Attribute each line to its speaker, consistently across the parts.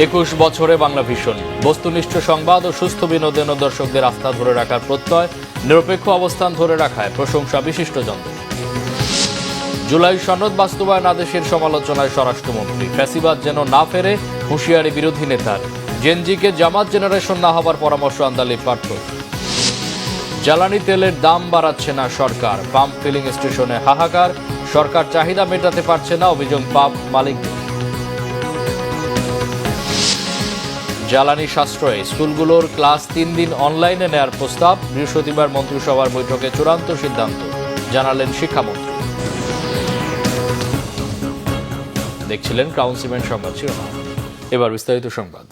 Speaker 1: 21 বছরে বাংলা ভিশন, বস্তুনিষ্ঠ সংবাদ ও সুস্থ বিনোদন ও দর্শকদের আস্থা ধরে রাখার প্রত্যয়, নিরপেক্ষ অবস্থান ধরে রাখায় প্রশংসা বিশিষ্টজনদের। জুলাই সনদ বাস্তবায়ন আদেশের সমালোচনায় স্বরাষ্ট্রমন্ত্রী, ফ্যাসিবাদ যেন না ফেরে হুঁশিয়ারি বিরোধী নেতার। জেনজিকে জামাত জেনারেশন না হবার পরামর্শ আন্দালিব পার্থ। জ্বালানি তেলের দাম বাড়াচ্ছে না সরকার, পাম্প ফিলিং স্টেশনে হাহাকার, সরকার চাহিদা মেটাতে পারছে না, অভিযোগ পাম্প মালিকদের। জ্বালানি সাশ্রয়ে স্কুলগুলোর ক্লাস 3 দিন অনলাইনে নেয়ার প্রস্তাব, বৃহস্পতিবার মন্ত্রিসভার বৈঠকে চূড়ান্ত সিদ্ধান্ত, জানালেন শিক্ষামন্ত্রী। দেখছিলেন ক্রাউন সিমেন্ট সংবাদ শিরোনাম। এবার বিস্তারিত সংবাদ।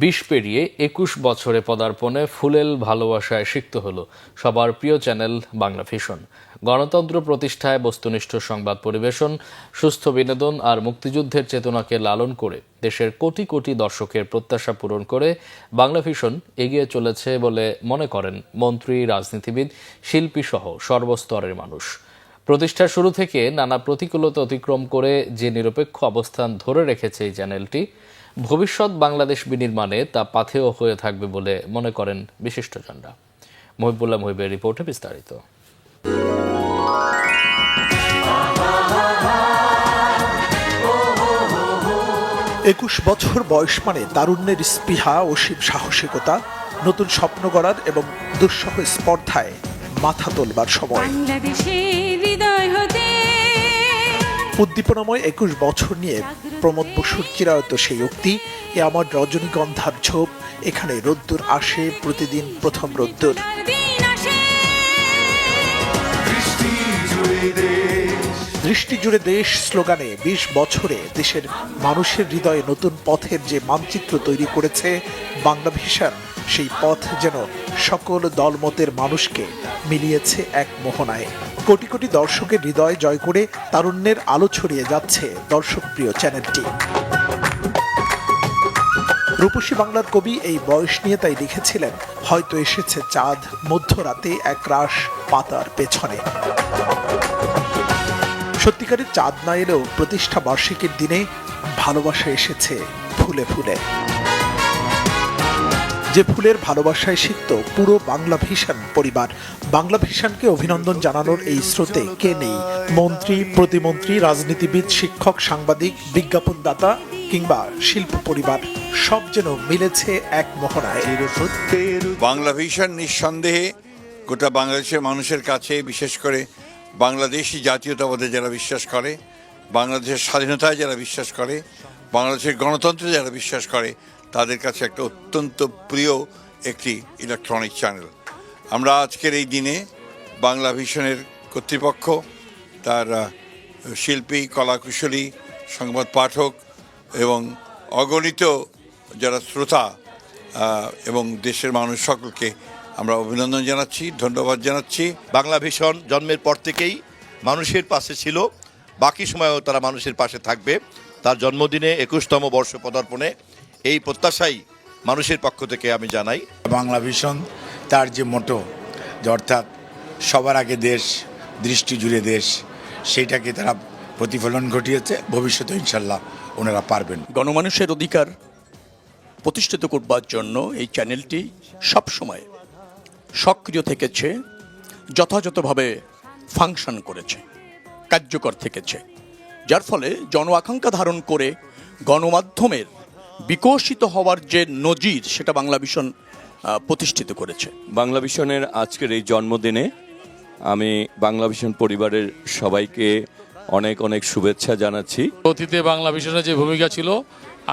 Speaker 1: 20 পেরিয়ে 21 বছরে পদার্পণে ফুলেল ভালোবাসায় সিক্ত হল সবার প্রিয় চ্যানেল বাংলা ভিশন। গণতন্ত্র প্রতিষ্ঠায় বস্তুনিষ্ঠ সংবাদ পরিবেশন, সুস্থ বিনোদন আর মুক্তিযুদ্ধের চেতনাকে লালন করে দেশের কোটি কোটি দর্শকের প্রত্যাশা পূরণ করে বাংলা ভিশন এগিয়ে চলেছে বলে মনে করেন মন্ত্রী, রাজনীতিবিদ, শিল্পী সহ সর্বস্তরের মানুষ। প্রতিষ্ঠার শুরু থেকে নানা প্রতিকূলতা অতিক্রম করে যে নিরপেক্ষ অবস্থান ধরে রেখেছে এই চ্যানেলটি, ভবিষ্যৎ বাংলাদেশ বিনির্মাণে তা পাথেয় হয়ে থাকবে বলে মনে করেন বিশিষ্টজনরা। মহিবুল্লাহ মহিবের রিপোর্টে বিস্তারিত।
Speaker 2: একুশ বছর বয়স মানে তারুণ্যের স্পৃহা, অসীম সাহসিকতা, নতুন স্বপ্ন গড়ার এবং দুঃসহ স্পর্ধায় মাথা তোলবার সময়। উদ্দীপনাময় 21 বছর নিয়ে প্রমোদ বসুর চিরায়ত সেই উক্তি, এ আমার রজনীগন্ধার ঝোপ, এখানে রোদ্দুর আসে প্রতিদিন প্রথম রোদ্দুর। দৃষ্টি জুড়ে দেশ স্লোগানে 20 বছরে দেশের মানুষের হৃদয়ে নতুন পথের যে মানচিত্র তৈরি করেছে বাংলা ভিশন, সেই পথ যেন সকল দলমতের মানুষকে মিলিয়েছে এক মোহনায়। কোটি কোটি দর্শকের হৃদয় জয় করে তারুণ্যের আলো ছড়িয়ে যাচ্ছে দর্শকপ্রিয় চ্যানেলটি। রূপসী বাংলার কবি এই বয়স নিয়ে তাই লিখেছিলেন, হয়তো এসেছে চাঁদ মধ্যরাতে এক রাশ পাতার পেছনে। সত্যিকারের চাঁদ না এলেও প্রতিষ্ঠা বার্ষিকীর দিনে ভালোবাসা এসেছে ফুলে ফুলে। যে ফুলের ভালোবাসায় সিক্ত পুরো বাংলা ভিশন পরিবার। বাংলা ভিশনকে অভিনন্দন জানানোর এই স্রোতে কে নেই? মন্ত্রী, প্রতিমন্ত্রী, রাজনীতিবিদ, শিক্ষক, সাংবাদিক, বিজ্ঞাপনদাতা কিংবা শিল্প পরিবার, সব যেন মিলেছে এক মোহনায়।
Speaker 3: বাংলা ভিশন নিঃসন্দেহে গোটা বাংলাদেশের মানুষের কাছে, বিশেষ করে বাংলাদেশি জাতীয়তাবাদে যারা বিশ্বাস করে, বাংলাদেশের স্বাধীনতায় যারা বিশ্বাস করে, বাংলাদেশের গণতন্ত্রে যারা বিশ্বাস করে, তাদের কাছে একটা অত্যন্ত প্রিয় একটি ইলেকট্রনিক চ্যানেল। আমরা আজকের এই দিনে বাংলা ভিশনের কর্তৃপক্ষ, তার শিল্পী, কলাকুশলী, সংবাদ পাঠক এবং অগণিত যারা শ্রোতা এবং দেশের মানুষ সকলকে আমরা অভিনন্দন জানাচ্ছি, ধন্যবাদ জানাচ্ছি।
Speaker 4: বাংলা ভিশন জন্মের পর থেকেই মানুষের পাশে ছিল, বাকি সময়ও তারা মানুষের পাশে থাকবে। তার জন্মদিনে 21তম বর্ষ পদার্পণে এই প্রত্যাশাই মানুষের পক্ষ থেকে আমি জানাই।
Speaker 5: বাংলা ভিশন তার যে মোটো, অর্থাৎ সবার আগে দেশ, দৃষ্টি জুড়ে দেশ, সেইটাকে তারা প্রতিফলন ঘটিয়েছে। ভবিষ্যতে ইনশাল্লাহ ওনারা পারবেন।
Speaker 6: গণমানুষের অধিকার প্রতিষ্ঠিত করবার জন্য এই চ্যানেলটি সবসময় সক্রিয় থেকেছে, যথাযথভাবে ফাংশন করেছে, কার্যকর থেকেছে, যার ফলে জন আকাঙ্ক্ষা ধারণ করে গণমাধ্যমের বিকশিত হওয়ার যে নজির, সেটা বাংলা ভিশন প্রতিষ্ঠিত করেছে।
Speaker 7: বাংলা ভিশনের আজকের এই জন্মদিনে আমি বাংলা ভিশন পরিবারের সবাইকে অনেক অনেক শুভেচ্ছা জানাচ্ছি।
Speaker 8: অতীতে বাংলা ভিশনের যে ভূমিকা ছিল,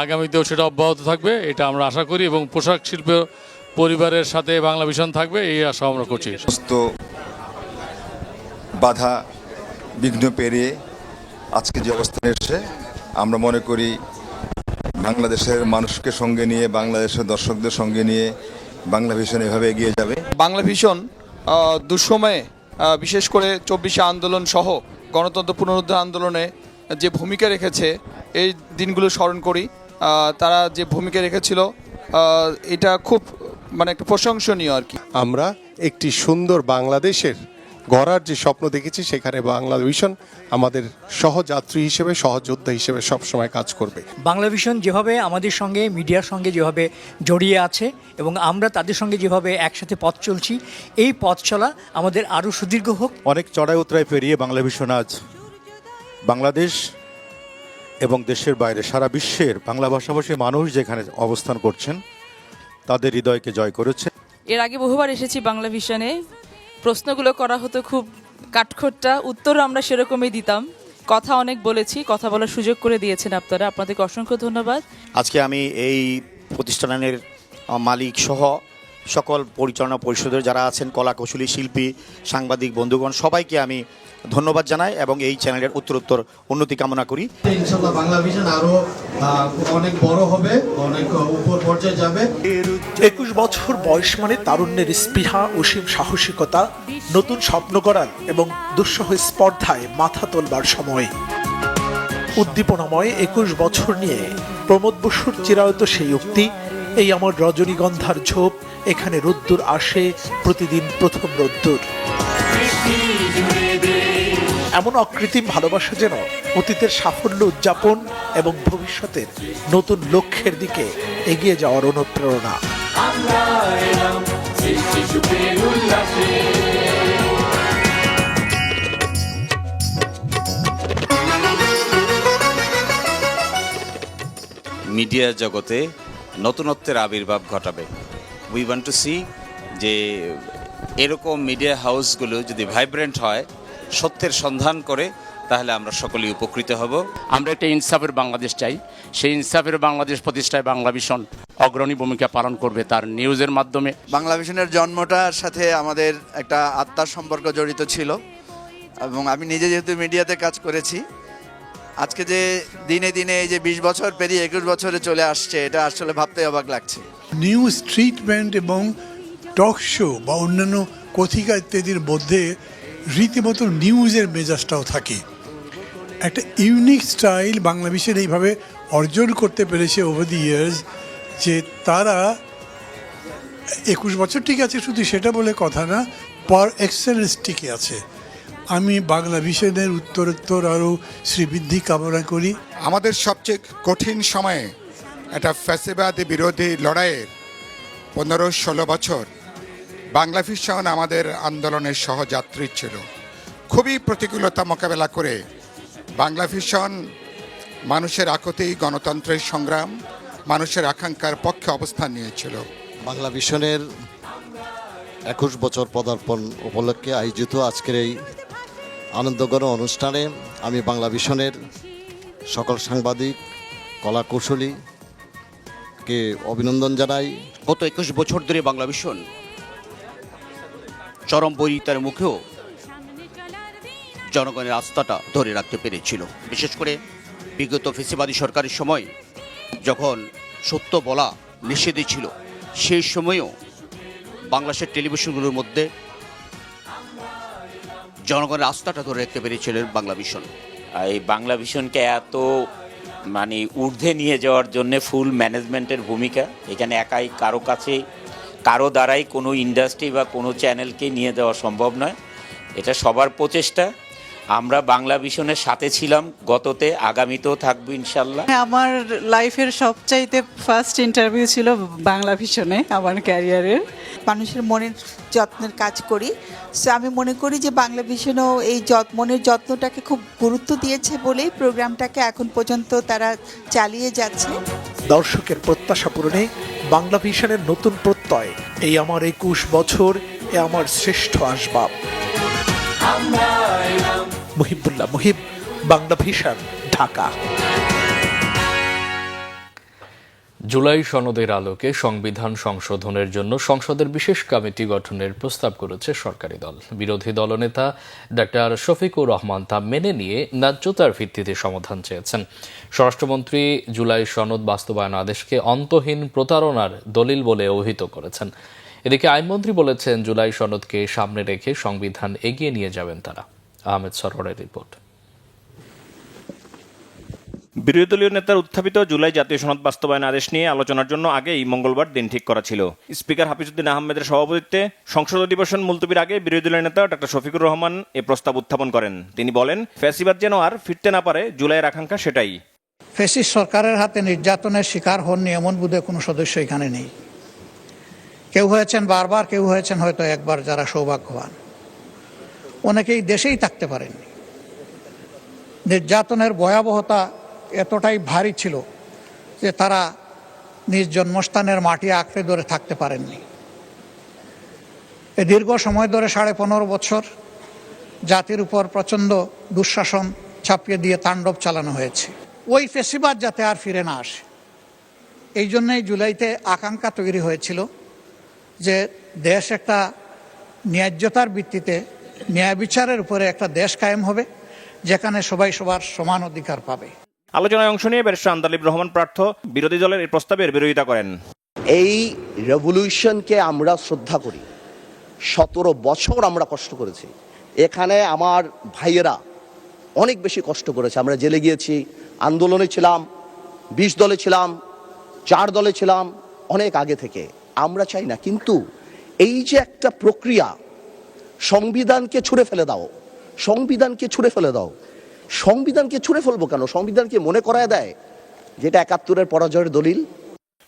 Speaker 8: আগামীতেও সেটা অব্যাহত থাকবে, এটা আমরা আশা করি, এবং পোশাক শিল্প পরিবারের সাথে বাংলা ভিশন থাকবে, এই আশা আমরা করছি।
Speaker 9: সমস্ত বাধা বিঘ্ন পেরিয়ে আজকে যে অবস্থানে এসে আমরা মনে করি বাংলাদেশের মানুষকে সঙ্গে নিয়ে, বাংলাদেশের দর্শকদের সঙ্গে নিয়ে বাংলা ভিশন এভাবে এগিয়ে যাবে।
Speaker 10: বাংলা ভিশন দুঃসময়ে, বিশেষ করে 24শে আন্দোলন সহ গণতন্ত্র পুনরুদ্ধার আন্দোলনে যে ভূমিকা রেখেছে, এই দিনগুলো স্মরণ করি। তারা যে ভূমিকা রেখেছিল, এটা খুব একটা প্রশংসনীয় আর কি।
Speaker 11: আমরা একটি সুন্দর বাংলাদেশের গড়ার যে স্বপ্ন দেখেছি সেখানে বাংলাভিশন আমাদের সহযাত্রী হিসেবে, সহযোদ্ধা হিসেবে সবসময় কাজ করবে।
Speaker 12: বাংলাভিশন যেভাবে আমাদের সঙ্গে, মিডিয়ার সঙ্গে যেভাবে জড়িয়ে আছে এবং আমরা তাদের সঙ্গে যেভাবে একসাথে পথ চলছি, এই পথ চলা আমাদের আরও সুদীর্ঘ হোক।
Speaker 13: অনেক চড়াই উতরাই পেরিয়ে বাংলাভিশন আজ বাংলাদেশ এবং দেশের বাইরে সারা বিশ্বের বাংলা ভাষাভাষী মানুষ যেখানে অবস্থান করছেন তাদের হৃদয়কে জয় করেছে।
Speaker 14: এর আগে বহুবার এসেছি বাংলাভিশনে, প্রশ্নগুলো করা হতো খুব কাঠখোট্টা, উত্তরও আমরা সেরকমই দিতাম। কথা অনেক বলেছি, কথা বলার সুযোগ করে দিয়েছেন আপনারা, আপনাদেরকে অসংখ্য ধন্যবাদ।
Speaker 15: আজকে আমি এই প্রতিষ্ঠানের মালিক সহ সকল পরিচালনা পরিষদের যারা আছেন, কলাকুশলী, শিল্পী, সাংবাদিক বন্ধুগণ, সবাইকে আমি ধন্যবাদ জানাই এবং এই চ্যানেলের উত্তরোত্তর উন্নতি কামনা করি।
Speaker 16: ইনশাআল্লাহ বাংলাভিশন আরো অনেক বড় হবে, অনেক উপর পর্যায়ে যাবে।
Speaker 2: 21 বছর বয়স মানে তারুণ্যের স্পৃহা, অসীম সাহসিকতা, নতুন স্বপ্ন গড়ার এবং দুঃসহ স্পর্ধায় মাথা তোলবার সময়। উদ্দীপনাময় 21 বছর নিয়ে প্রমোদ বসুর চিরায়ত সেই উক্তি, এই আমার রজনীগন্ধার ঝোপ, এখানে রোদ্দুর আসে প্রতিদিন প্রথম রোদ্দুর। এমন অকৃত্রিম ভালোবাসা যেন অতীতের সাফল্য উদযাপন এবং ভবিষ্যতের নতুন লক্ষ্যের দিকে এগিয়ে যাওয়ার অনুপ্রেরণা।
Speaker 17: মিডিয়া জগতে নতুনত্বের আবির্ভাব ঘটাবে। উই ওয়ান্ট টু সি যে এরকম মিডিয়া হাউসগুলো যদি ভাইব্রেন্ট হয়, সত্যের সন্ধান করে, তাহলে আমরা সকলেই উপকৃত হব।
Speaker 6: আমরা একটা ইনসাফের বাংলাদেশ চাই, সেই ইনসাফের বাংলাদেশ প্রতিষ্ঠায় বাংলাভিশন অগ্রণী ভূমিকা পালন করবে তার নিউজের মাধ্যমে।
Speaker 18: বাংলাভিশনের জন্মটার সাথে আমাদের একটা আত্মার সম্পর্ক জড়িত ছিল এবং আমি নিজে যেহেতু মিডিয়াতে কাজ করেছি, আজকে যে দিনে দিনে এই যে 20 বছর পেরিয়ে 21 বছরে চলে আসছে, এটা আসলে ভাবতে অবাক লাগছে।
Speaker 19: নিউজ ট্রিটমেন্ট এবং টক শো বা অন্যান্য কথিকা ইত্যাদির মধ্যে রীতিমতো নিউজের মেজাজটাও থাকে। একটা ইউনিক স্টাইল বাংলাভিশন এইভাবে অর্জন করতে পেরেছে ওভার দি ইয়ার্স, যে তারা 21 বছর ঠিক আছে, শুধু সেটা বলে কথা না, পার এক্সেলেন্স টিকে আছে। আমি বাংলাভিশনের উত্তরোত্তর আরও শ্রীবৃদ্ধি কামনা করি।
Speaker 20: আমাদের সবচেয়ে কঠিন সময়ে একটা ফ্যাসিবাদ বিরোধী লড়াইয়ের 15-16 বছর বাংলাভিশন আমাদের আন্দোলনের সহযাত্রী ছিল। খুবই প্রতিকূলতা মোকাবেলা করে বাংলাভিশন মানুষের আকুতি, গণতন্ত্রের সংগ্রাম, মানুষের আকাঙ্ক্ষার পক্ষে অবস্থান নিয়েছিল।
Speaker 21: বাংলাভিশনের 21 বছর পদার্পণ উপলক্ষে আয়োজিত আজকের এই আনন্দঘন অনুষ্ঠানে আমি বাংলাভিশনের সকল সাংবাদিক, কলাকুশলীকে অভিনন্দন জানাই।
Speaker 6: গত 21 বছর ধরে বাংলাভিশন চরম বৈরিতার মুখেও জনগণের আস্থাটা ধরে রাখতে পেরেছিল। বিশেষ করে বিগত ফেসিবাদী সরকারের সময় যখন সত্য বলা নিষেধ ছিল, সেই সময়েও বাংলাদেশের টেলিভিশনগুলোর মধ্যে জনগণের আস্থাটা ধরে রাখতে পেরেছিলেন বাংলাভিশন।
Speaker 17: এই বাংলাভিশনকে এত ঊর্ধ্বে নিয়ে যাওয়ার জন্য ফুল ম্যানেজমেন্টের ভূমিকা। এখানে একাই কারো দ্বারাই কোনো ইন্ডাস্ট্রি বা কোনো চ্যানেলকে নিয়ে যাওয়া সম্ভব নয়। এটা সবার প্রচেষ্টা। আমরা বাংলাভিশনের সাথে ছিলাম গততে, আগামীতেও থাকবো ইনশাল্লাহ।
Speaker 22: আমার লাইফের সবচাইতে ফার্স্ট ইন্টারভিউ ছিল বাংলাভিশনে আমার ক্যারিয়ারের।
Speaker 23: মানুষের মনের যত্নের কাজ করি, সো আমি মনে করি যে বাংলাভিশনও এই মনের যত্নটাকে খুব গুরুত্ব দিয়েছে বলেই প্রোগ্রামটাকে এখন পর্যন্ত তারা চালিয়ে যাচ্ছে।
Speaker 2: দর্শকের প্রত্যাশা পূরণে বাংলাভিশনের নতুন প্রত্যয়, এই আমার 21 বছর, এ আমার শ্রেষ্ঠ আসবাব। মুহিবুল্লাহ মুহিব, বাংলাভিশন, ঢাকা।
Speaker 1: জুলাই সনদের আলোকে সংবিধান সংশোধনের জন্য সংসদের বিশেষ কমিটি গঠনের প্রস্তাব করেছে সরকারি দল। বিরোধী দলনেতা ডাক্তার শফিকুর রহমান তা মেনে নিয়ে ন্যায্যতার ভিত্তিতে সমাধান চেয়েছেন। স্বরাষ্ট্রমন্ত্রী জুলাই সনদ বাস্তবায়ন আদেশকে অন্তহীন প্রতারণার দলিল বলে অভিহিত করেছেন। এদিকে আইনমন্ত্রী বলেছেন, জুলাই সনদকে সামনে রেখে সংবিধান এগিয়ে নিয়ে যাবেন তারা। আহমেদ সরোয়ারের রিপোর্ট।
Speaker 3: বিরোধী দলীয় নেতার উত্থাপিত জুলাই জাতীয় সনদ বাস্তবায়ন আদেশ নিয়ে আলোচনার জন্য আগেই মঙ্গলবার দিন ঠিক করা ছিল। স্পিকার হাফিজউদ্দিন আহমেদের সভাপতিত্বে সংসদ অধিবেশন মুলতবির আগে বিরোধী দলীয় নেতা ডক্টর শফিকুর রহমান এ প্রস্তাব উত্থাপন করেন। তিনি বলেন, ফ্যাসিবাদ যেন আর ফিরতে না পারে, জুলাইয়ের আকাঙ্ক্ষা সেটাই।
Speaker 4: ফ্যাসিস্ট সরকারের হাতে নির্যাতনের শিকার হননি এমন বোধহয় কোনো সদস্য এখানে নেই। কেউ হয়েছেন বারবার, কেউ হয়েছেন হয়তো একবার, যারা সৌভাগ্যবান। অনেকেই দেশেই থাকতে পারেননি। নির্যাতনের ভয়াবহতা এতটাই ভারী ছিল যে তারা নিজ জন্মস্থানের মাটি আঁকড়ে ধরে থাকতে পারেননি। এ দীর্ঘ সময় ধরে 15.5 বছর জাতির উপর প্রচণ্ড দুঃশাসন চাপিয়ে দিয়ে তাণ্ডব চালানো হয়েছে। ওই ফেসিবাদ যাতে আর ফিরে না আসে, এই জন্যই জুলাইতে আকাঙ্ক্ষা তৈরি হয়েছিল যে দেশ একটা ন্যায্যতার ভিত্তিতে ন্যায় বিচারের উপরে একটা দেশ কায়েম হবে, যেখানে সবাই সবার সমান অধিকার পাবে।
Speaker 3: আলোচনায় অংশ নিয়ে ব্যারিস্টার আন্দালিব রহমান প্রার্থ বিরোধী দলের এই প্রস্তাবের বিরোধিতা করেন।
Speaker 5: এই রেভলিউশনকে আমরা শ্রদ্ধা করি। 17 বছর আমরা কষ্ট করেছি। এখানে আমার ভাইয়েরা অনেক বেশি কষ্ট করেছে। আমরা জেলে গিয়েছি, আন্দোলনে ছিলাম, 20 দলে ছিলাম, 4 দলে ছিলাম, অনেক আগে থেকে। আমরা চাই না, কিন্তু এই যে একটা প্রক্রিয়া, সংবিধানকে ছুঁড়ে ফেলে দাও, সংবিধানকে ছুঁড়ে ফেলে দাও। সংবিধানকে ছুঁড়ে ফেলবো কেন? সংবিধানকে মনে করায় দেয় যেটা 71-এর পরাজয়ের দলিল।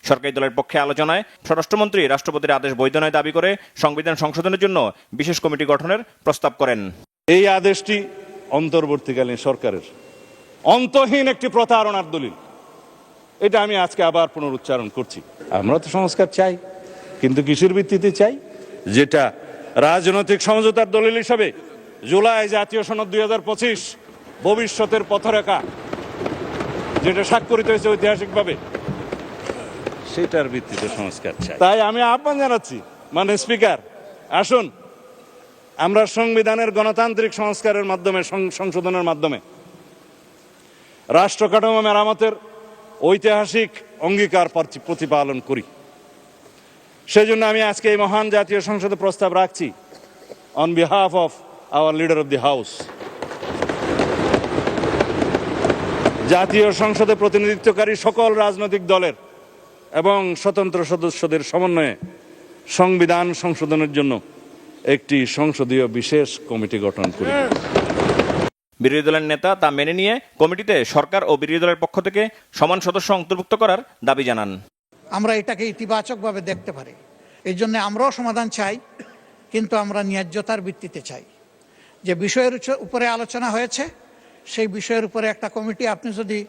Speaker 3: সরকারি দলের পক্ষে আলোচনায় স্বরাষ্ট্রমন্ত্রী রাষ্ট্রপতির আদেশ বৈধ নয় দাবি করে সংবিধান সংশোধনের জন্য বিশেষ কমিটি গঠনের প্রস্তাব করেন।
Speaker 24: এই আদেশটি অন্তর্বর্তীকালীন সরকারের অন্তহীন একটি প্রতারণার দলিল। এটা আমি আজকে আবার পুনরুচ্চারণ করছি। আমরা তো সংস্কার চাই, কিন্তু কিসের ভিত্তিতে চাই? যেটা রাজনৈতিক সমঝোতার দলিল হিসাবে জুলাই জাতীয় সনদ 2025 ভবিষ্যতের পথরেখা যেটা স্বাক্ষরিত হয়েছে ঐতিহাসিকভাবে, সেটার ভিত্তিতে সংস্কার চাই। তাই আমি আহ্বান জানাচ্ছি, মানে স্পিকার, আসুন আমরা সংবিধানের গণতান্ত্রিক সংস্কারের মাধ্যমে, সংশোধনের মাধ্যমে রাষ্ট্র কাঠামো মেরামতের ঐতিহাসিক অঙ্গীকার প্রতিপালন করি। সেজন্য আমি আজকে এই মহান জাতীয় সংসদে প্রস্তাব রাখছি on behalf of our leader of the house. জাতীয় সংসদে প্রতিনিধিত্বকারী সকল রাজনৈতিক দলের এবং স্বতন্ত্র সদস্যদের সমন্বয়ে সংবিধান সংশোধনের জন্য একটি সংসদীয় বিশেষ কমিটি গঠন করি।
Speaker 3: বিরোধী দলের নেতা তা মেনে নিয়ে কমিটিতে সরকার ও বিরোধী দলের পক্ষ থেকে সমান সদস্য অন্তর্ভুক্ত করার দাবি জানান।
Speaker 4: আমরা এটাকে ইতিবাচকভাবে দেখতে পারি, এই জন্য আমরাও সমাধান চাই, কিন্তু আমরা ন্যায্যতার ভিত্তিতে চাই। যে বিষয়ের উপরে আলোচনা হয়েছে, সেই বিষয়ের উপরে একটা কমিটি আপনি যদি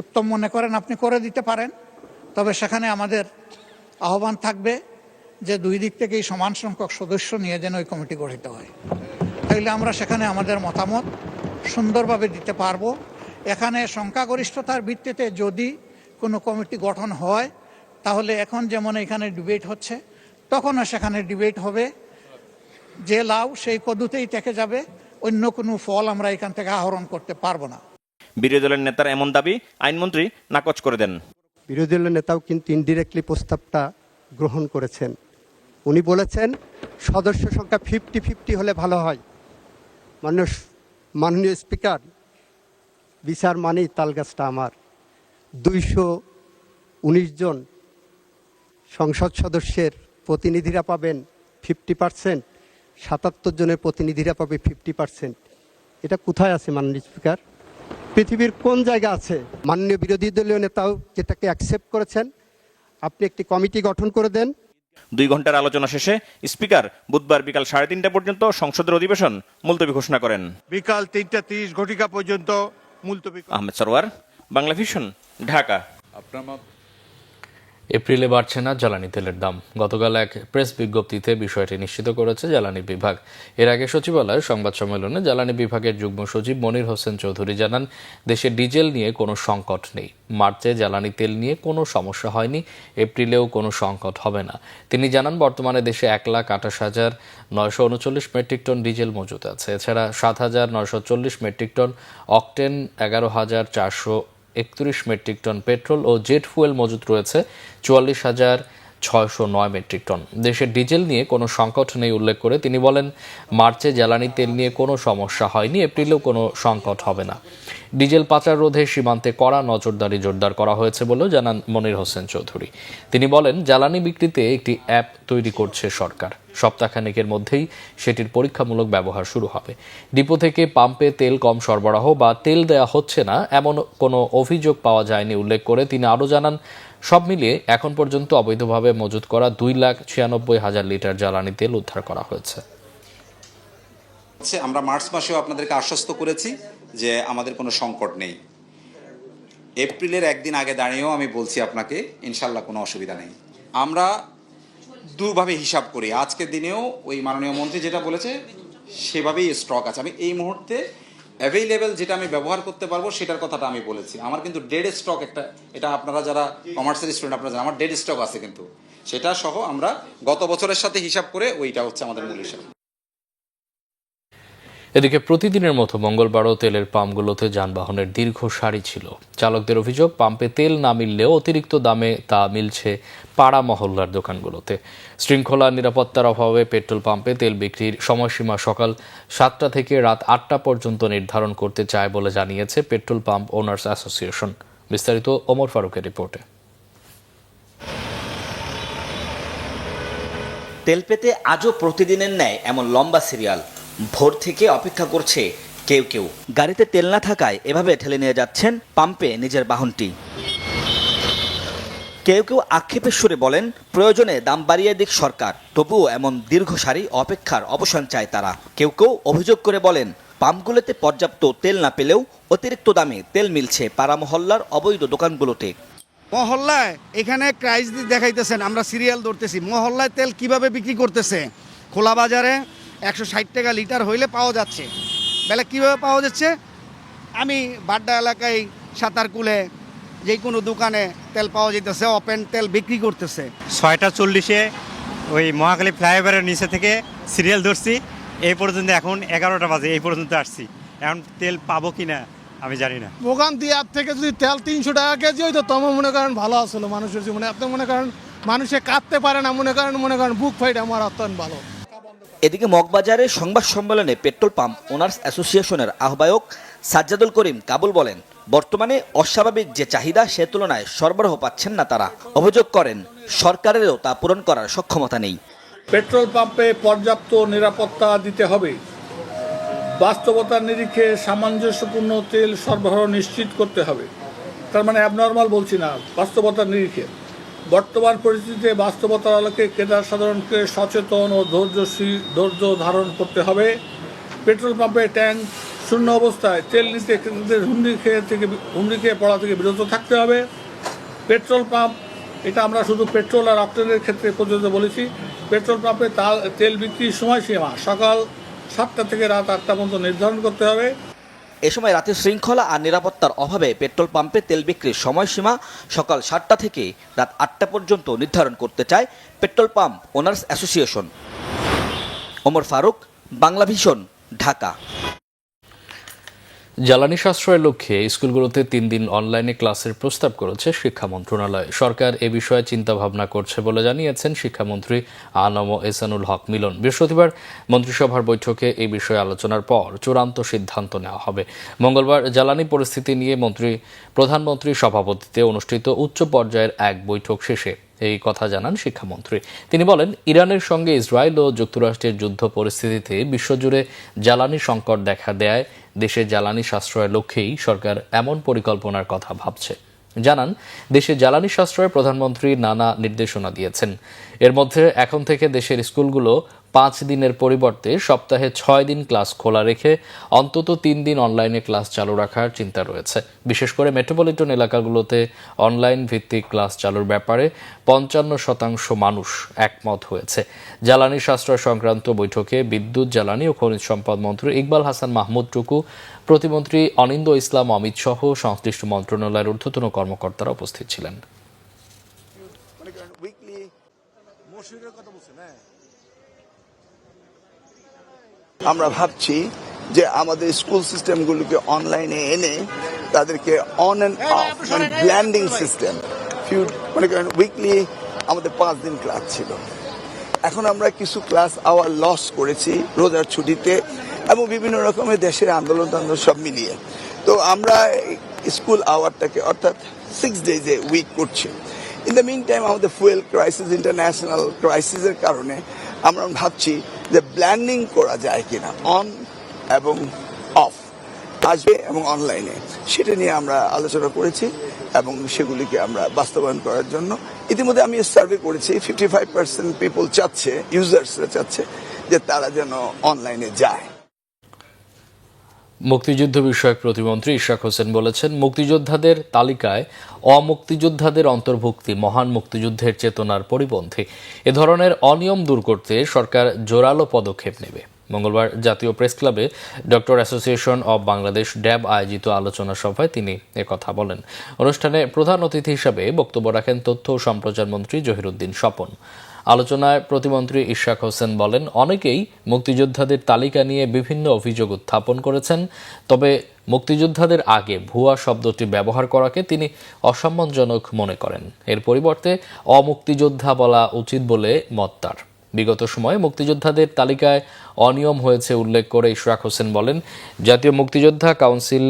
Speaker 4: উত্তম মনে করেন আপনি করে দিতে পারেন, তবে সেখানে আমাদের আহ্বান থাকবে যে দুই দিক থেকেই সমান সংখ্যক সদস্য নিয়ে যেন ওই কমিটি গঠিত হয়। তাইলে আমরা সেখানে আমাদের মতামত সুন্দরভাবে দিতে পারবো। এখানে সংখ্যাগরিষ্ঠতার ভিত্তিতে যদি কোনো কমিটি গঠন হয়, তাহলে এখন যেমন এখানে ডিবেট হচ্ছে, তখনও সেখানে ডিবেট হবে। যে লাউ সেই কদুতেই থেকে যাবে, অন্য কোনো ফল আমরা এখান থেকে আহরণ করতে পারবো না।
Speaker 3: বিরোধী দলের নেতার এমন দাবি আইনমন্ত্রী নাকচ করে দেন।
Speaker 25: বিরোধী দলের নেতাও কিন্তু ইনডিরেক্টলি প্রস্তাবটা গ্রহণ করেছেন। উনি বলেছেন সদস্য সংখ্যা 50-50 হলে ভালো হয়। মাননীয় স্পিকার, বিচার মানেই তালগাছটা আমার। 219 জন সংসদ সদস্যের প্রতিনিধিরা পাবেন 50%, 77 জনের প্রতিনিধিরা পাবে 50%। এটা কোথায় আছে মাননীয় স্পিকার? পৃথিবীর কোন জায়গা আছে? মাননীয় বিরোধী দলীয় নেতাও যেটাকে অ্যাকসেপ্ট করেছেন, আপনি একটি কমিটি গঠন করে দেন।
Speaker 3: 2 ঘন্টার আলোচনা শেষে স্পিকার বুধবার বিকাল 3:30 পর্যন্ত সংসদের অধিবেশন মুলতবি ঘোষণা করেন।
Speaker 24: বিকাল 3:30 ঘটিকা পর্যন্ত মুলতবি।
Speaker 3: আহমেদ সরওয়ার, বাংলা ভিশন, ঢাকা।
Speaker 1: এপ্রিলে বাড়ছে না জ্বালানি তেলের দাম। গতকাল এক প্রেস বিজ্ঞপ্তিতে বিষয়টি নিশ্চিত করেছে জ্বালানি বিভাগ। এর আগে সচিবালয়ে সংবাদ সম্মেলনে জ্বালানি বিভাগের যুগ্ম সচিব মনির হোসেন চৌধুরী জানান, দেশে ডিজেল নিয়ে কোনো সংকট নেই। মার্চে জ্বালানি তেল নিয়ে কোনো সমস্যা হয়নি, এপ্রিলেও কোনো সংকট হবে না। তিনি জানান, বর্তমানে দেশে 1,28,939 মেট্রিক টন ডিজেল মজুত আছে। এছাড়া 7,940 metric tonne octane, 11,431 metric tonne petrol ও জেট ফুয়েল মজুত রয়েছে। 44,000 609 মেট্রিক টন। দেশের ডিজেল নিয়ে কোনো সংকট নেই উল্লেখ করে তিনি বলেন, মার্চে জ্বালানি তেল নিয়ে কোনো সমস্যা হয়নি, এপ্রিলেও কোনো সংকট হবে না। ডিজেল পাচার রোধে সীমান্তে কড়া নজরদারি জোরদার করা হয়েছে বলেও জানান মনির হোসেন চৌধুরী। তিনি বলেন, জ্বালানি বিক্রিতে একটি অ্যাপ তৈরি করছে সরকার, সপ্তাহখানেকের মধ্যেই সেটির পরীক্ষামূলক ব্যবহার শুরু হবে। ডিপো থেকে পাম্পে তেল কম সরবরাহ বা তেল দেয়া হচ্ছে না এমন কোনো অভিযোগ পাওয়া যায়নি উল্লেখ করে তিনি আরও জানান, সব মিলিয়ে এখন পর্যন্ত অবৈধভাবে মজুত করা 2,96,000 লিটার জ্বালানি তেল উদ্ধার করা হয়েছে।
Speaker 7: আমরা মার্চ মাসেও আপনাদেরকে আশ্বস্ত করেছি যে আমাদের কোনো সংকট নেই। এপ্রিলের একদিন আগে দাঁড়িয়েও আমি বলছি আপনাকে, ইনশাল্লাহ কোনো অসুবিধা নেই। আমরা দুভাবে হিসাব করি, আজকের দিনেও ওই মাননীয় মন্ত্রী যেটা বলেছে সেভাবেই স্টক আছে। আমি এই মুহূর্তে অ্যাভেইলেবল যেটা আমি ব্যবহার করতে পারবো সেটার কথাটা আমি বলেছি। আমার কিন্তু ডেড স্টক একটা, এটা আপনারা যারা কমার্সের স্টুডেন্ট আপনারা জানেন, আমার ডেড স্টক আছে, কিন্তু সেটা সহ আমরা গত বছরের সাথে হিসাব করে ওইটা হচ্ছে আমাদের মূল হিসাব।
Speaker 1: এদিকে প্রতিদিনের মতো মঙ্গলবারও তেলের পাম্পগুলোতে যানবাহনের দীর্ঘ সারি ছিল। চালকদের অভিযোগ, পাম্পে তেল না মিললেও অতিরিক্ত দামে তা মিলছে পাড়া মহল্লার দোকানগুলোতে। শৃঙ্খলা নিরাপত্তার অভাবে পেট্রোল পাম্পে তেল বিক্রির সময়সীমা সকাল 7টা থেকে রাত 8টা পর্যন্ত নির্ধারণ করতে চায় বলে জানিয়েছে পেট্রোল পাম্প ওনার্স অ্যাসোসিয়েশন। বিস্তারিত ওমর ফারুকের রিপোর্টে।
Speaker 8: তেল পেতে আজও প্রতিদিনের ন্যায় এমন লম্বা সিরিয়াল। ভোর থেকে অপেক্ষা করছে কেউ কেউ। গাড়িতে তেল না থাকায় এভাবে ঠেলে নিয়ে যাচ্ছেন পাম্পে নিজের বাহনটি। কেউ কেউ আক্ষেপের সুরে বলেন, প্রয়োজনে দাম বাড়িয়ে দিক সরকার, তবুও এমন দীর্ঘ সারি অপেক্ষার অবসান চায় তারা। কেউ কেউ অভিযোগ করে বলেন, পাম্পগুলোতে পর্যাপ্ত তেল না পেলেও অতিরিক্ত দামে তেল মিলছে পাড়া মহল্লার অবৈধ দোকানগুলোতে।
Speaker 9: মহল্লায় এখানে ক্রাইস দেখাইতেছেন, আমরা সিরিয়াল ধরতেছি। মহল্লায় তেল কিভাবে বিক্রি করতেছে? খোলা বাজারে 160 টাকা লিটার হইলে পাওয়া যাচ্ছে, বেলা কীভাবে পাওয়া যাচ্ছে? আমি বাড্ডা এলাকায় সাঁতারকুলে যে কোনো দোকানে তেল পাওয়া যেতেছে, ওপেন তেল বিক্রি করতেছে।
Speaker 10: 6টা 40-এ ওই মহাখালী ফ্লাইওভারের নিচে থেকে সিরিয়াল ধরছি, এই পর্যন্ত এখন 11টা বাজে, এই পর্যন্ত আসছি। এখন তেল পাবো কিনা আমি জানি না।
Speaker 11: ওখান দিয়ে অ্যাপ থেকে যদি তেল 300 টাকা কেজি হইতো তবে মনে করেন ভালো আসলো মানুষের জীবনে। আপনি মনে করেন মানুষে কাঁদতে পারে না, মনে করেন বুক ফাইট আমার অত্যন্ত ভালো।
Speaker 8: এদিকে মগবাজারে সংবাদ সম্মেলনে পেট্রোল পাম্প ওনার্স অ্যাসোসিয়েশনের আহ্বায়ক সাজ্জাদুল করিম কাবুল বলেন, বর্তমানে অস্বাভাবিক যে চাহিদা সে তুলনায় সরবরাহ পাচ্ছেন না তারা। অভিযোগ করেন, সরকারেরও তা পূরণ করার সক্ষমতা নেই।
Speaker 26: পেট্রোল পাম্পে পর্যাপ্ত নিরাপত্তা দিতে হবে, বাস্তবতার নিরিখে সামঞ্জস্যপূর্ণ তেল সরবরাহ নিশ্চিত করতে হবে। তার মানে অ্যাবনর্মাল বলছি না, বাস্তবতার নিরিখে। বর্তমান পরিস্থিতিতে বাস্তবতার আলোকে ক্রেতা সাধারণকে সচেতন ও ধৈর্য ধারণ করতে হবে। পেট্রোল পাম্পে ট্যাঙ্ক শূন্য অবস্থায় তেল নিতে ক্রেতাদের হুমড়ি খেয়ে পড়া থেকে বিরত থাকতে হবে। পেট্রোল পাম্প, এটা আমরা শুধু পেট্রোল আর অক্টেনের ক্ষেত্রে পর্যন্ত বলেছি, পেট্রোল পাম্পে তেল বিক্রির সময়সীমা সকাল 7টা থেকে রাত 8টা পর্যন্ত নির্ধারণ করতে হবে।
Speaker 8: এ সময় রাতে শৃঙ্খলা আর নিরাপত্তার অভাবে পেট্রোল পাম্পে তেল বিক্রির সময়সীমা সকাল 7টা থেকে রাত 8টা পর্যন্ত নির্ধারণ করতে চায় petrol pump owners association. Omar Faruk, Banglavision, Dhaka.
Speaker 1: জ্বালানি সাশ্রয়ের লক্ষ্যে স্কুলগুলোতে 3 দিন অনলাইনে ক্লাসের প্রস্তাব করেছে শিক্ষা মন্ত্রণালয়। সরকার এ বিষয়ে চিন্তাভাবনা করছে বলে জানিয়েছেন শিক্ষামন্ত্রী আ.ন.ম এহসানুল হক মিলন। বৃহস্পতিবার মন্ত্রিসভার বৈঠকে এই বিষয়ে আলোচনার পর চূড়ান্ত সিদ্ধান্ত নেওয়া হবে। মঙ্গলবার জ্বালানি পরিস্থিতি নিয়ে প্রধানমন্ত্রীর সভাপতিত্বে অনুষ্ঠিত উচ্চ পর্যায়ের এক বৈঠক শেষে এই কথা জানান শিক্ষামন্ত্রী। তিনি বলেন, ইরানের সঙ্গে ইসরায়েল ও যুক্তরাষ্ট্রের যুদ্ধ পরিস্থিতিতে বিশ্বজুড়ে জ্বালানি সংকট দেখা দেয় দেশে জ্বালানি সাশ্রয়ের লক্ষ্যেই সরকার এমন পরিকল্পনার কথা ভাবছে। জানান, দেশে জ্বালানি সাশ্রয়ে প্রধানমন্ত্রী নানা নির্দেশনা দিয়েছেন। এর মধ্যে এখন থেকে দেশের স্কুলগুলো 5 দিনের পরিবর্তে সপ্তাহে 6 দিন ক্লাস খোলা রেখে অন্তত 3 দিন অনলাইনে ক্লাস চালু রাখার চিন্তা রয়েছে। বিশেষ করে মেট্রোপলিটন এলাকাগুলোতে অনলাইন ভিত্তিক ক্লাস চালুর ব্যাপারে 55% মানুষ একমত হয়েছে। জ্বালানি সাশ্রয় সংক্রান্ত বৈঠকে বিদ্যুৎ, জ্বালানি ও খনিজ সম্পদ মন্ত্রী ইকবাল হাসান মাহমুদ টুকু, প্রতিমন্ত্রী অনিন্দ ইসলাম অমিত সহ সংশ্লিষ্ট মন্ত্রণালয়ের ঊর্ধ্বতন কর্মকর্তারা উপস্থিত ছিলেন।
Speaker 27: আমরা ভাবছি যে আমাদের স্কুল সিস্টেমগুলোকে অনলাইনে এনে তাদেরকে on and of blending system, মনে করেন উইকলি আমাদের 5 দিন ক্লাস ছিল। এখন আমরা কিছু ক্লাস আওয়ার লস করেছি রোজার ছুটিতে এবং বিভিন্ন রকমের দেশের আন্দোলন সব মিলিয়ে। তো আমরা স্কুল আওয়ারটাকে অর্থাৎ 6 ডেজে উইক করছি। ইন দ্য মিন টাইম আমাদের ফুয়েল ক্রাইসিস, ইন্টারন্যাশনাল ক্রাইসিসের কারণে আমরা ভাবছি যে ব্ল্যান্ডিং করা যায় কিনা, অন এবং অফ আসবে এবং অনলাইনে, সেটা নিয়ে আমরা আলোচনা করেছি এবং সেগুলিকে আমরা বাস্তবায়ন করার জন্য ইতিমধ্যে আমি সার্ভে করেছি। 55% পিপল চাচ্ছে, ইউজার্সরা চাচ্ছে যে তারা যেন অনলাইনে যায়।
Speaker 1: মুক্তিযুদ্ধ বিষয়ক প্রতিমন্ত্রী ইশরাক হোসেন বলেছেন, মুক্তিযোদ্ধাদের তালিকায় অমুক্তিযোদ্ধাদের অন্তর্ভুক্তি মহান মুক্তিযুদ্ধের চেতনার পরিপন্থী। এ ধরনের অনিয়ম দূর করতে সরকার জোরালো পদক্ষেপ নেবে। মঙ্গলবার জাতীয় প্রেস ক্লাবে ডক্টর অ্যাসোসিয়েশন অব বাংলাদেশ ড্যাব আয়োজিত আলোচনা সভায় তিনি একথা বলেন। অনুষ্ঠানে প্রধান অতিথি হিসাবে বক্তব্য রাখেন তথ্য ও সম্প্রচার মন্ত্রী জহিরুদ্দিন স্বপন। আলোচনায় প্রতিমন্ত্রী ইশরাক হোসেন বলেন, অনেকেই মুক্তিযোদ্ধাদের তালিকা নিয়ে বিভিন্ন অভিযোগ উত্থাপন করেছেন, তবে মুক্তিযোদ্ধাদের আগে ভুয়া শব্দটি ব্যবহার করাকে তিনি অসম্মানজনক মনে করেন। এর পরিবর্তে অমুক্তিযোদ্ধা বলা উচিত বলে মত তার। বিগত সময়ে মুক্তিযোদ্ধাদের তালিকায় অনিয়ম হয়েছে উল্লেখ করে ইশরাক হোসেন বলেন, জাতীয় মুক্তিযোদ্ধা কাউন্সিল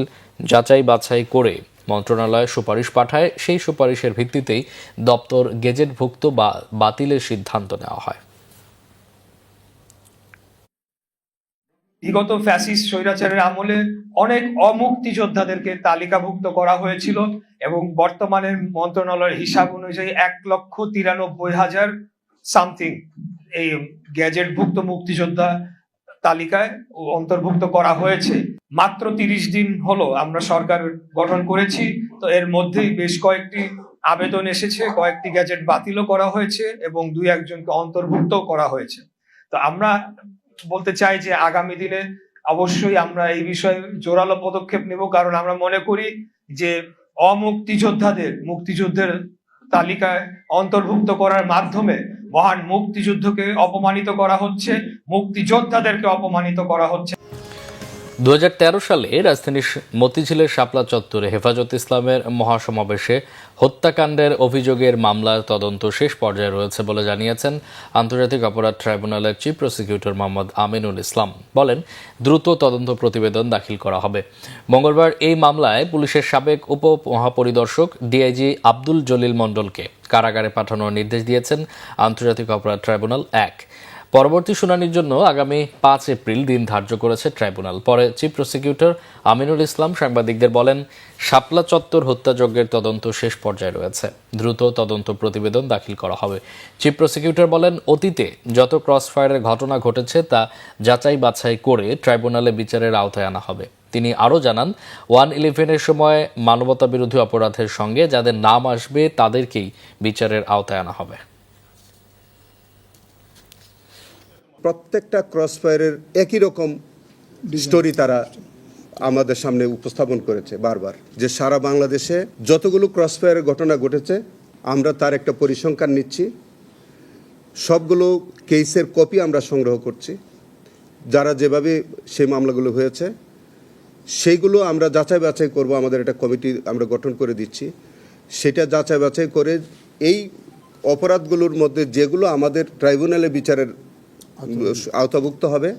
Speaker 1: যাচাই বাছাই করে মন্ত্রণালয়ে সুপারিশ পাঠায়, সেই সুপারিশের ভিত্তিতেই দপ্তর গেজেটভুক্ত বা বাতিলের সিদ্ধান্ত নেওয়া হয়।
Speaker 12: বিগত ফ্যাসিস্ট স্বৈরাচারের আমলে অনেক অমুক্তিযোদ্ধাদেরকে তালিকাভুক্ত করা হয়েছিল এবং বর্তমানে মন্ত্রণালয়ের হিসাব অনুযায়ী 1,93,000 সামথিং এই গ্যাজেটভুক্ত মুক্তিযোদ্ধা তালিকায় অন্তর্ভুক্ত করা হয়েছে। মাত্র 30 দিন হলো আমরা সরকার গঠন করেছি, তো এর মধ্যেই বেশ কয়েকটি আবেদন এসেছে, কয়েকটি গ্যাজেট বাতিলও করা হয়েছে এবং 2-1 জনকে অন্তর্ভুক্ত করা হয়েছে। তো আমরা বলতে চাই যে আগামী দিনে অবশ্যই আমরা এই বিষয়ে জোরালো পদক্ষেপ নেব, কারণ আমরা মনে করি যে মুক্তিযুদ্ধের তালিকায় অন্তর্ভুক্ত করার মাধ্যমে মহান মুক্তিযুদ্ধকে অপমানিত করা হচ্ছে, মুক্তিযোদ্ধাদেরকে অপমানিত করা হচ্ছে।
Speaker 1: 2013 সালে রাজধানীর মতিঝিলের শাপলা চত্বরে হেফাজত ইসলামের মহাসমাবেশে হত্যাকাণ্ডের অভিযোগের মামলার তদন্ত শেষ পর্যায়ে রয়েছে বলে জানিয়েছেন আন্তর্জাতিক অপরাধ ট্রাইব্যুনালের চিফ প্রসিকিউটর মোহাম্মদ আমিনুল ইসলাম। বলেন, দ্রুত তদন্ত প্রতিবেদন দাখিল করা হবে। মঙ্গলবার এই মামলায় পুলিশের সাবেক উপমহাপরিদর্শক ডিআইজি আব্দুল জলিল মণ্ডলকে কারাগারে পাঠানোর নির্দেশ দিয়েছেন আন্তর্জাতিক অপরাধ ট্রাইব্যুনাল 1। পরবর্তী শুনানির জন্য আগামী 5 এপ্রিল দিন ধার্য করেছে ট্রাইব্যুনাল। পরে চিফ প্রসিকিউটর আমিনুল ইসলাম সাংবাদিকদের বলেন, শাপলা চত্বর হত্যাযজ্ঞের তদন্ত শেষ পর্যায়ে রয়েছে, দ্রুত তদন্ত প্রতিবেদন দাখিল করা হবে। চিফ প্রসিকিউটর বলেন, অতীতে যত ক্রসফায়ারের ঘটনা ঘটেছে তা যাচাই বাছাই করে ট্রাইব্যুনালে বিচারের আওতায় আনা হবে। তিনি আরও জানান, 1/11-এর সময় মানবতাবিরোধী অপরাধের সঙ্গে যাদের নাম আসবে তাদেরকেই বিচারের আওতায় আনা হবে।
Speaker 13: প্রত্যেকটা ক্রসফায়ারের একই রকম স্টোরি তারা আমাদের সামনে উপস্থাপন করেছে বারবার, যে সারা বাংলাদেশে যতগুলো ক্রসফায়ারের ঘটনা ঘটেছে আমরা তার একটা পরিসংখ্যান নিচ্ছি, সবগুলো কেসের কপি আমরা সংগ্রহ করছি, যারা যেভাবে সেই মামলাগুলো হয়েছে সেইগুলো আমরা যাচাই বাছাই করব। আমাদের একটা কমিটি আমরা গঠন করে দিচ্ছি, সেটা যাচাই বাছাই করে এই অপরাধগুলোর মধ্যে যেগুলো আমাদের ট্রাইব্যুনালে বিচারের আওতাভুক্ত হবে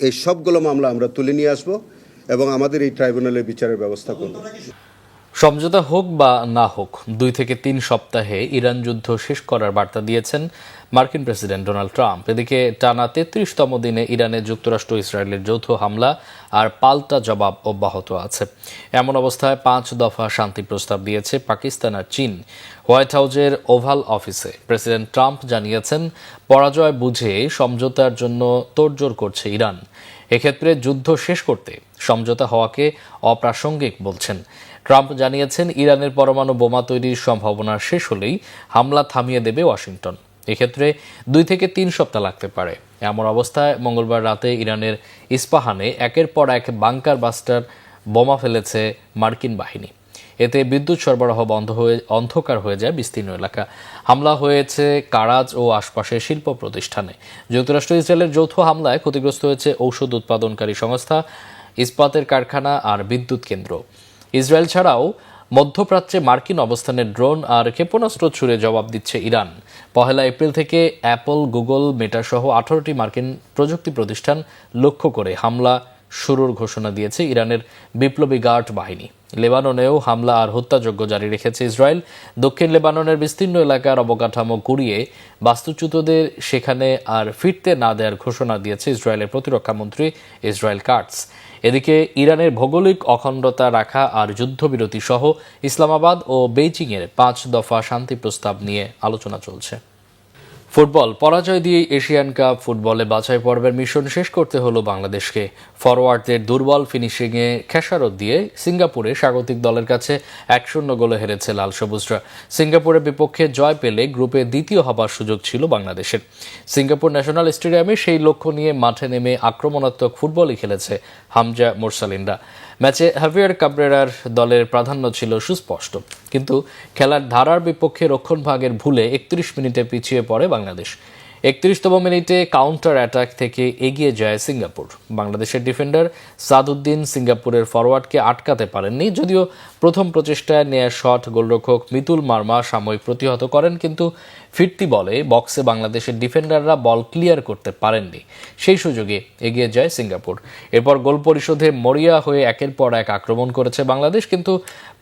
Speaker 13: এই সবগুলো মামলা আমরা তুলে নিয়ে আসব এবং আমাদের এই ট্রাইব্যুনালের বিচারের ব্যবস্থা করব।
Speaker 1: সমঝোতা হোক বা না হোক 2 থেকে 3 সপ্তাহে ইরান যুদ্ধ শেষ করার বার্তা দিয়েছেন মার্কিন প্রেসিডেন্ট ডোনাল্ড ট্রাম্প। এদিকে টানা 33তম দিনে ইরানে যুক্তরাষ্ট্র ইসরায়েলের যৌথ হামলা আর পাল্টা জবাব অব্যাহত আছে। এমন অবস্থায় 5 দফা শান্তি প্রস্তাব দিয়েছে পাকিস্তান আর চীন। হোয়াইট হাউসের ওভাল অফিসে প্রেসিডেন্ট ট্রাম্প জানিয়েছেন, পরাজয় বুঝে সমঝোতার জন্য তোড়জোড় করছে ইরান। এক্ষেত্রে যুদ্ধ শেষ করতে সমঝোতা হওয়াকে অপ্রাসঙ্গিক বলছেন। ট্রাম্প জানিয়েছেন, ইরানের পরমাণু বোমা তৈরির সম্ভাবনা শেষ হলেই হামলা থামিয়ে দেবে ওয়াশিংটন। এক্ষেত্রে 2 থেকে 3 সপ্তাহ লাগতে পারে। এমন অবস্থায় মঙ্গলবার রাতে ইরানের ইস্পাহানে একের পর এক বাংকার বাস্টার বোমা ফেলেছে মার্কিন বাহিনী। এতে বিদ্যুৎ সরবরাহ বন্ধ হয়ে অন্ধকার হয়ে যায় বিস্তীর্ণ এলাকা। হামলা হয়েছে কারাজ ও আশপাশের শিল্প প্রতিষ্ঠানে। যুক্তরাষ্ট্র ইসরায়েলের যৌথ হামলায় ক্ষতিগ্রস্ত হয়েছে ঔষধ উৎপাদনকারী সংস্থা, ইস্পাতের কারখানা আর বিদ্যুৎ কেন্দ্র। ইসরায়েল ছাড়াও মধ্যপ্রাচ্যে মার্কিন অবস্থানের ড্রোন আর ক্ষেপণাস্ত্র ছুড়ে জবাব দিচ্ছে ইরান। 1 এপ্রিল থেকে অ্যাপল, গুগল, মেটা সহ 18টি মার্কিন প্রযুক্তি প্রতিষ্ঠান লক্ষ্য করে হামলা শুরুর ঘোষণা দিয়েছে ইরানের বিপ্লবী গার্ড বাহিনী। লেবাননেও হামলা আর হত্যাযজ্ঞ জারি রেখেছে ইসরায়েল। দক্ষিণ লেবাননের বিস্তীর্ণ এলাকার অবকাঠামো গুঁড়িয়ে বাস্তুচ্যুতদের সেখানে আর ফিরতে না দেওয়ার ঘোষণা দিয়েছে ইসরায়েলের প্রতিরক্ষা মন্ত্রী ইসরায়েল কাটস। এদিকে ইরানের ভৌগোলিক অখণ্ডতা রাখা আর যুদ্ধবিরতি সহ ইসলামাবাদ ও বেইজিংয়ের 5 দফা শান্তি প্রস্তাব নিয়ে আলোচনা চলছে। ফুটবল পরাজয় দিয়ে এশিয়ান কাপ ফুটবলে বাছাই পর্বের মিশন শেষ করতে হলো বাংলাদেশকে। ফরওয়ার্ডদের দুর্বল ফিনিশিংয়ে খেসারত দিয়ে সিঙ্গাপুরে স্বাগতিক দলের কাছে 1-0 গোলে হেরেছে লাল সবুজরা। সিঙ্গাপুরের বিপক্ষে জয় পেলে গ্রুপে দ্বিতীয় হবার সুযোগ ছিল বাংলাদেশের। সিঙ্গাপুর ন্যাশনাল স্টেডিয়ামে সেই লক্ষ্য নিয়ে মাঠে নেমে আক্রমণাত্মক ফুটবলই খেলেছে হামজা মুরসালিনরা। ম্যাচে হাভিয়ার কাবরেরার দলের প্রাধান্য ছিল সুস্পষ্ট, কিন্তু খেলার ধারার বিপক্ষে রক্ষণভাগের ভুলে 31 মিনিটে পিছিয়ে পড়ে বাংলাদেশ। 31তম মিনিটে কাউন্টার অ্যাটাক থেকে এগিয়ে যায় সিঙ্গাপুর। বাংলাদেশের ডিফেন্ডার সাদউদ্দিন সিঙ্গাপুরের ফরওয়ার্ডকে আটকাতে পারেননি, যদিও প্রথম প্রচেষ্টায় নেয়া শট গোলরক্ষক মিতুল মার্মা সাময়িক প্রতিহত করেন, কিন্তু ফিরতি বলে বক্সে বাংলাদেশের ডিফেন্ডাররা বল ক্লিয়ার করতে পারেননি। সেই সুযোগে এগিয়ে যায় সিঙ্গাপুর। এরপর গোল পরিশোধে মরিয়া হয়ে একের পর এক আক্রমণ করেছে বাংলাদেশ, কিন্তু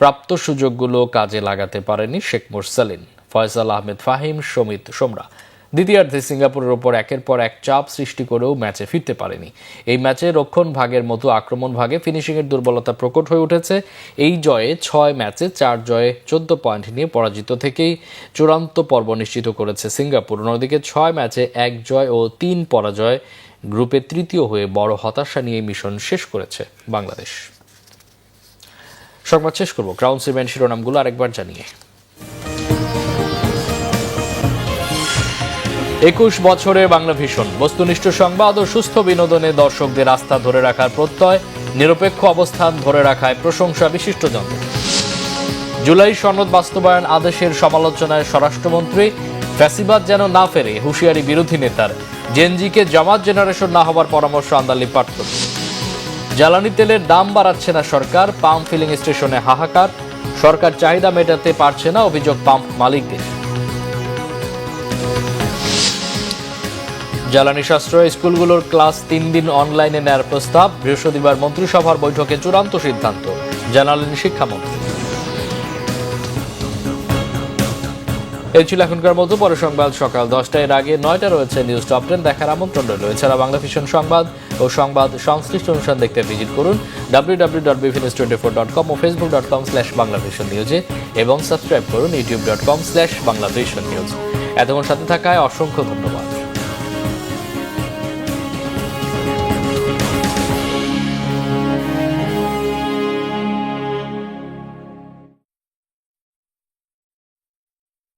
Speaker 1: প্রাপ্ত সুযোগগুলো কাজে লাগাতে পারেনি শেখ মুরসালিন, ফয়সাল আহমেদ ফাহিম, সমিত সোমরা। দ্বিতীয়ার্ধে সিঙ্গাপুরের ওপর একের পর এক চাপ সৃষ্টি করেও ম্যাচে ফিরতে পারেনি। এই ম্যাচে রক্ষণ ভাগের মতো আক্রমণ ভাগে ফিনিশিংয়ের দুর্বলতা প্রকট হয়ে উঠেছে। এই জয়ে 6 ম্যাচে 4 জয়ে 14 পয়েন্ট নিয়ে পরাজিত থেকেই চূড়ান্ত পর্ব নিশ্চিত করেছে সিঙ্গাপুর। অন্যদিকে 6 ম্যাচে 1 জয় ও 3 পরাজয় গ্রুপে তৃতীয় হয়ে বড় হতাশা নিয়ে মিশন শেষ করেছে বাংলাদেশ। সংবাদ শেষ করব ক্রাউন সিমেন্ট শিরোনামগুলো আরেকবার জানিয়ে। 21 বছরের বাংলা ভিশন, বস্তুনিষ্ঠ সংবাদ ও সুস্থ বিনোদনে দর্শকদের আস্থা ধরে রাখার প্রত্যয়, নিরপেক্ষ অবস্থান ধরে রাখায় প্রশংসা বিশিষ্টজনদের। জুলাই সনদ বাস্তবায়ন আদেশের সমালোচনায় স্বরাষ্ট্রমন্ত্রী, ফ্যাসিবাদ যেন না ফেরে হুঁশিয়ারি বিরোধী নেতার। জেনজিকে জামাত জেনারেশন না হবার পরামর্শ আন্দালি পাটকর। জ্বালানি তেলের দাম বাড়াচ্ছে না সরকার, পাম্প ফিলিং স্টেশনে হাহাকার। সরকার চাহিদা মেটাতে পারছে না, অভিযোগ পাম্প মালিকদের। জ্বালানি সাশ্রয় স্কুলগুলোর ক্লাস 3 দিন অনলাইনে নেয়ার প্রস্তাব। বৃহস্পতিবার মন্ত্রিসভার বৈঠকে চূড়ান্ত সিদ্ধান্ত, জানালেন শিক্ষামন্ত্রী। এই ছিল এখনকার মতো। পরে সংবাদ সকাল 10টায়, এর আগে 9টা রয়েছে নিউজ টপ 10 দেখার আমন্ত্রণ রইল। এছাড়া বাংলা ভিশন সংবাদ ও সংবাদ সংশ্লিষ্ট অনুষ্ঠান দেখতে ভিজিট করুন www.bvnews24.com ও facebook.com/banglavisionnews এবং সাবস্ক্রাইব করুন youtube.com/banglavisionnews। এতক্ষণ সাথে থাকায় অসংখ্য ধন্যবাদ।